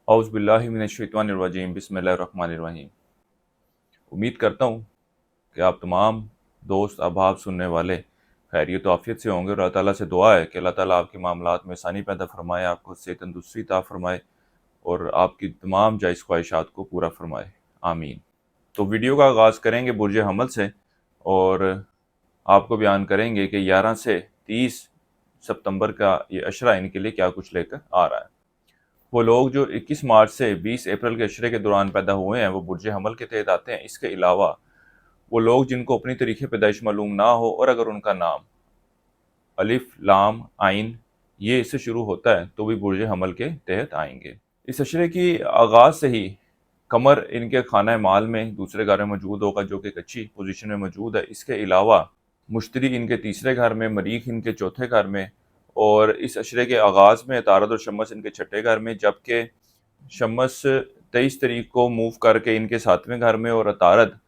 औज़ु बिल्लाहि मिनश्शैतानिर्रजीम बिस्मिल्लाहिर्रहमानिर्रहीम। उम्मीद करता हूँ कि आप तमाम दोस्त अहबाब सुनने वाले खैरियत व आफ़ियत से होंगे और अल्लाह ताला से दुआ है कि अल्लाह ताला आपके मामलात में आसानी पैदा फरमाए, आपको सेहत तंदुरुस्ती अता फरमाए और आपकी तमाम जायज़ ख्वाहिशात को पूरा फरमाए, आमीन। तो वीडियो का आगाज़ करेंगे बुर्ज हमल से और आपको बयान करेंगे कि 11 से 30 सितंबर का ये अशरा इनके लिए क्या कुछ लेकर आ रहा है। वो लोग जो 21 मार्च से 20 अप्रैल के अशरे के दौरान पैदा हुए हैं वो बुर्ज हमल के तहत आते हैं। इसके अलावा वो लोग जिनको अपनी तारीख़ पैदाइश मालूम ना हो और अगर उनका नाम अलिफ लाम आइन ये इससे शुरू होता है तो भी बुर्ज हमल के तहत आएंगे। इस अशरे की आगाज़ से ही कमर इनके खाना माल में दूसरे घर में मौजूद होगा जो कि एक अच्छी पोजीशन में मौजूद है। इसके अलावा मुश्तरी इनके तीसरे घर में, मरीख इनके चौथे घर में और इस अशरे के आगाज़ में तारद और शम्स इनके छठे घर में, जबकि शम्स 23 तारीख को मूव करके इनके 7वें घर में और तारद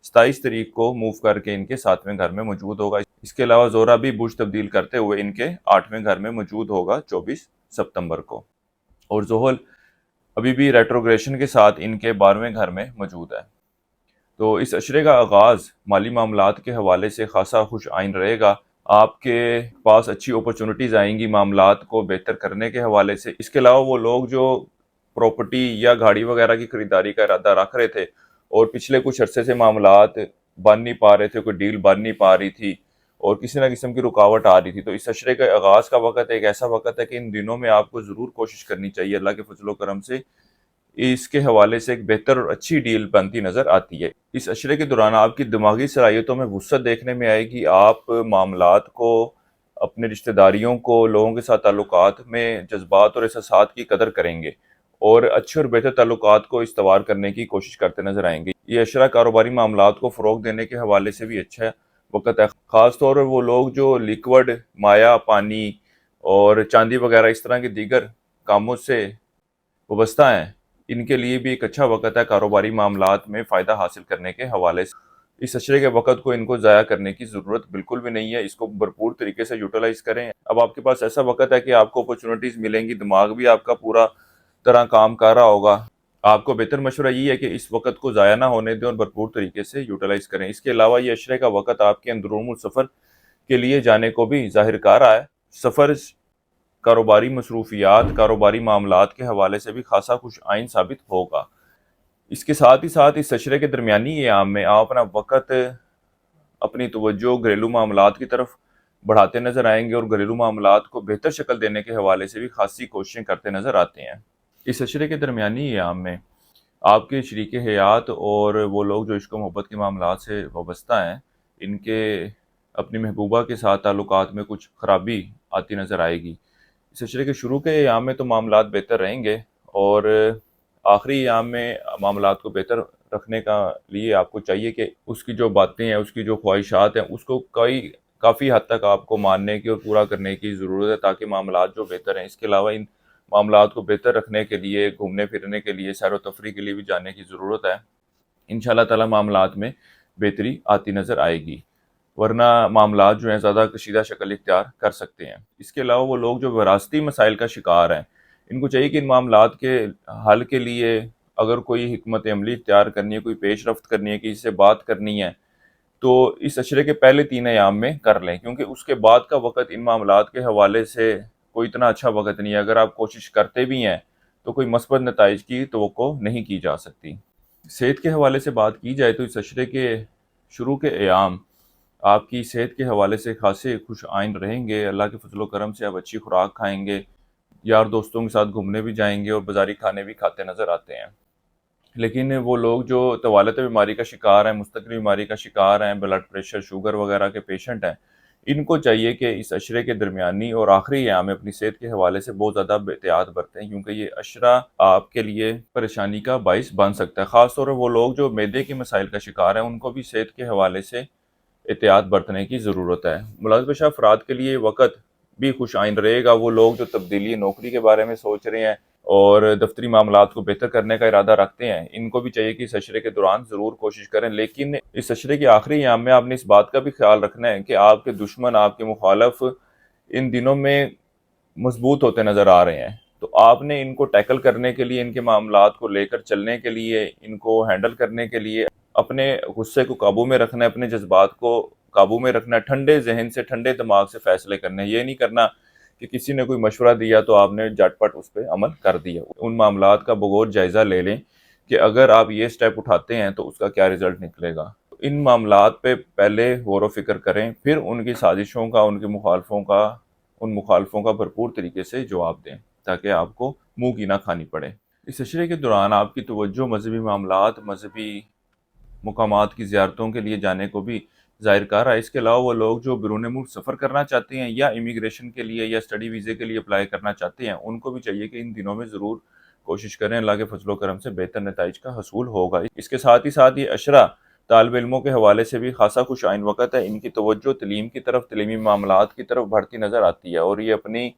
27 तारीख को मूव करके इनके 7वें घर में मौजूद होगा। इसके अलावा ज़ोरा भी बुर्ज तब्दील करते हुए इनके 8वें घर में मौजूद होगा 24 सितंबर को और ज़ोहल अभी भी रेट्रोग्रेशन के साथ इनके 12वें घर में मौजूद है। तो इस अशरे का आगाज़ माली मामलात के हवाले से खासा खुश आइन रहेगा। आपके पास अच्छी अपॉर्चुनिटीज़ आएंगी मामलात को बेहतर करने के हवाले से। इसके अलावा वो लोग जो प्रॉपर्टी या गाड़ी वगैरह की खरीदारी का इरादा रख रहे थे और पिछले कुछ अरसे से मामलात बन नहीं पा रहे थे, कोई डील बन नहीं पा रही थी और किसी न किस्म की रुकावट आ रही थी, तो इस अशरे का आगाज़ का वक़्त एक ऐसा वक़्त है कि इन दिनों में आपको ज़रूर कोशिश करनी चाहिए अल्लाह के फजल व करम से इसके हवाले से एक बेहतर और अच्छी डील बनती नज़र आती है। इस अशरे के दौरान आपकी दिमागी सलाहियतों में वुसअत देखने में आएगी। आप मामलात को, अपने रिश्तेदारियों को, लोगों के साथ ताल्लुकात में जज्बात और एहसासात की कदर करेंगे और अच्छे और बेहतर ताल्लुकात को इस्तवार करने की कोशिश करते नजर आएंगे। ये अशरा कारोबारी मामलात को फ़रोग देने के हवाले से भी अच्छा वक़्त है। ख़ास तौर पर वो लोग जो लिक्विड माया, पानी और चांदी वगैरह इस तरह के दीगर कामों से वाबस्ता हैं, इनके लिए भी एक अच्छा वक़्त है कारोबारी मामलात में फ़ायदा हासिल करने के हवाले से। इस अशरे के वक़्त को इनको ज़ाया करने की ज़रूरत बिल्कुल भी नहीं है, इसको भरपूर तरीके से यूटिलाइज़ करें। अब आपके पास ऐसा वक़्त है कि आपको अपॉर्चुनिटीज़ मिलेंगी, दिमाग भी आपका पूरा तरह काम कर रहा होगा। आपको बेहतर मशवरा यही है कि इस वक़्त को ज़ाया ना होने दें और भरपूर तरीके से यूटिलाइज़ करें। इसके अलावा ये अशरे का वक़्त आपके अंदरूनुल सफ़र के लिए जाने को भी ज़ाहिर कर रहा है। सफ़र कारोबारी मसरूफियात, कारोबारी मामलात के हवाले से भी खासा खुश आइन साबित होगा। इसके साथ ही साथ इस अशरे के दरमियानी अयाम में आप अपना वक़्त, अपनी तवज्जो घरेलू मामलात की तरफ बढ़ाते नज़र आएंगे और घरेलू मामलात को बेहतर शक्ल देने के हवाले से भी खासी कोशिशें करते नज़र आते हैं। इस अशरे के दरमियानी अयाम में आपके शरीक हयात और वो लोग जो इश्क मोहब्बत के मामलात से वाबस्ता हैं, इनके अपनी महबूबा के साथ ताल्लुकात में कुछ ख़राबी आती नज़र आएगी। इस अशरे के शुरू के अयाम में तो मामलात बेहतर रहेंगे और आखिरी अयाम में मामलात को बेहतर रखने का लिए आपको चाहिए कि उसकी जो बातें हैं, उसकी जो ख्वाहिशात हैं, उसको काफ़ी हद तक आपको मानने की और पूरा करने की ज़रूरत है ताकि मामलात जो बेहतर हैं। इसके अलावा इन मामलात को बेहतर रखने के लिए, घूमने फिरने के लिए, सैर व तफरीह के लिए भी जाने की ज़रूरत है। इंशाअल्लाह ताला मामलात में बेहतरी आती नज़र आएगी, वरना मामलात जो हैं ज़्यादा कशीदा शक्ल इख्तियार कर सकते हैं। इसके अलावा वो लोग जो विरासती मसाइल का शिकार हैं, इनको चाहिए कि इन मामलात के हल के लिए अगर कोई हिकमत अमली इख्तियार करनी है, कोई पेश रफ्त करनी है, किसी से बात करनी है, तो इस अशरे के पहले 3 अयाम में कर लें, क्योंकि उसके बाद का वक़्त इन मामलात के हवाले से कोई इतना अच्छा वक़्त नहीं है। अगर आप कोशिश करते भी हैं तो कोई मस्बत नताइज की तवक्को नहीं की जा सकती। सेहत के हवाले से बात की जाए तो इस अशरे के शुरू के अयाम आपकी सेहत के हवाले से खासे खुश आइन रहेंगे। अल्लाह के फजल व करम से आप अच्छी खुराक खाएंगे, यार दोस्तों के साथ घूमने भी जाएंगे और बाज़ारी खाने भी खाते नज़र आते हैं। लेकिन वो लोग जो तवालत बीमारी का शिकार हैं, मुस्तकिल बीमारी का शिकार हैं, ब्लड प्रेशर, शुगर वगैरह के पेशेंट हैं, इनको चाहिए कि इस अशरे के दरमियानी और आखिरी अयाम में अपनी सेहत के हवाले से बहुत ज़्यादा एहतियात बरतें, क्योंकि ये अशरा आपके लिए परेशानी का बाइस बन सकता है। ख़ास तौर पर वो लोग जो मैदे के मसाइल का शिकार हैं, उनको भी सेहत के हवाले से एहतियात बरतने की ज़रूरत है। मुलाज़िम अफराद के लिए वक़्त भी खुश आइन रहेगा। वो लोग जो तब्दीली नौकरी के बारे में सोच रहे हैं और दफ्तरी मामलात को बेहतर करने का इरादा रखते हैं, इनको भी चाहिए कि इस अशरे के दौरान ज़रूर कोशिश करें। लेकिन इस अशरे के आखिरी अयाम में आपने इस बात का भी ख्याल रखना है कि आपके दुश्मन, आपके मुखालफ इन दिनों में मजबूत होते नज़र आ रहे हैं। تو آپ نے ان کو ٹیکل کرنے کے لیے، ان کے معاملات کو لے کر چلنے کے لیے، ان کو ہینڈل کرنے کے لیے اپنے غصے کو قابو میں رکھنا ہے، اپنے جذبات کو قابو میں رکھنا ہے، ٹھنڈے ذہن سے، ٹھنڈے دماغ سے فیصلے کرنے ہیں۔ یہ نہیں کرنا کہ کسی نے کوئی مشورہ دیا تو آپ نے جٹ پٹ اس پہ عمل کر دیا۔ ان معاملات کا بغور جائزہ لے لیں کہ اگر آپ یہ سٹیپ اٹھاتے ہیں تو اس کا کیا رزلٹ نکلے گا۔ ان معاملات پہ پہلے غور و فکر کریں، پھر ان کی سازشوں کا، ان مخالفوں کا بھرپور طریقے سے جواب دیں تاکہ آپ کو منہ کی نہ کھانی پڑے۔ اس اشرے کے دوران آپ کی توجہ مذہبی معاملات، مذہبی مقامات کی زیارتوں کے لیے جانے کو بھی ظاہر کر رہا ہے۔ اس کے علاوہ وہ لوگ جو بیرون ملک سفر کرنا چاہتے ہیں یا امیگریشن کے لیے یا اسٹڈی ویزے کے لیے اپلائی کرنا چاہتے ہیں، ان کو بھی چاہیے کہ ان دنوں میں ضرور کوشش کریں، اللہ کے فضل و کرم سے بہتر نتائج کا حصول ہوگا۔ اس کے ساتھ ہی ساتھ یہ اشرہ طالب علموں کے حوالے سے بھی خاصا خوش آئند وقت ہے۔ ان کی توجہ تعلیم کی طرف، تعلیمی معاملات کی طرف بڑھتی نظر آتی ہے، اور یہ اپنی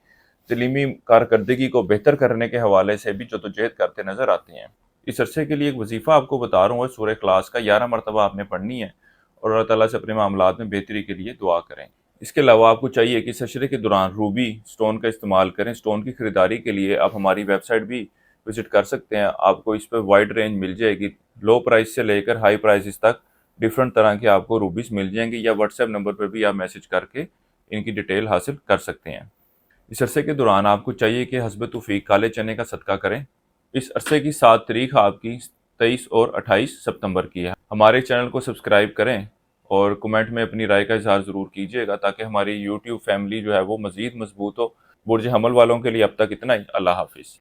تعلیمی کارکردگی کو بہتر کرنے کے حوالے سے بھی جدوجہد کرتے نظر آتے ہیں۔ اس عرصے کے لیے ایک وظیفہ آپ کو بتا رہا ہوں، سورہ اخلاص کا 11 مرتبہ آپ نے پڑھنی ہے، اور اللہ تعالیٰ سے اپنے معاملات میں بہتری کے لیے دعا کریں۔ اس کے علاوہ آپ کو چاہیے کہ اس عشرے کے دوران روبی سٹون کا استعمال کریں۔ سٹون کی خریداری کے لیے آپ ہماری ویب سائٹ بھی وزٹ کر سکتے ہیں۔ آپ کو اس پہ وائڈ رینج مل جائے گی، لو پرائس سے لے کر ہائی پرائسز تک ڈیفرنٹ طرح کے آپ کو روبیز مل جائیں گے، یا واٹس ایپ نمبر پہ بھی آپ میسج کر کے ان کی ڈیٹیل حاصل کر سکتے ہیں۔ اس عرصے کے دوران آپ کو چاہیے کہ حسب توفیق کالے چنے کا صدقہ کریں۔ اس عرصے کی 7 تاریخ آپ کی 23 اور 28 ستمبر کی ہے۔ ہمارے چینل کو سبسکرائب کریں اور کمنٹ میں اپنی رائے کا اظہار ضرور کیجیے گا تاکہ ہماری یوٹیوب فیملی جو ہے وہ مزید مضبوط ہو۔ برج حمل والوں کے لیے اب تک اتنا ہی۔ اللہ حافظ۔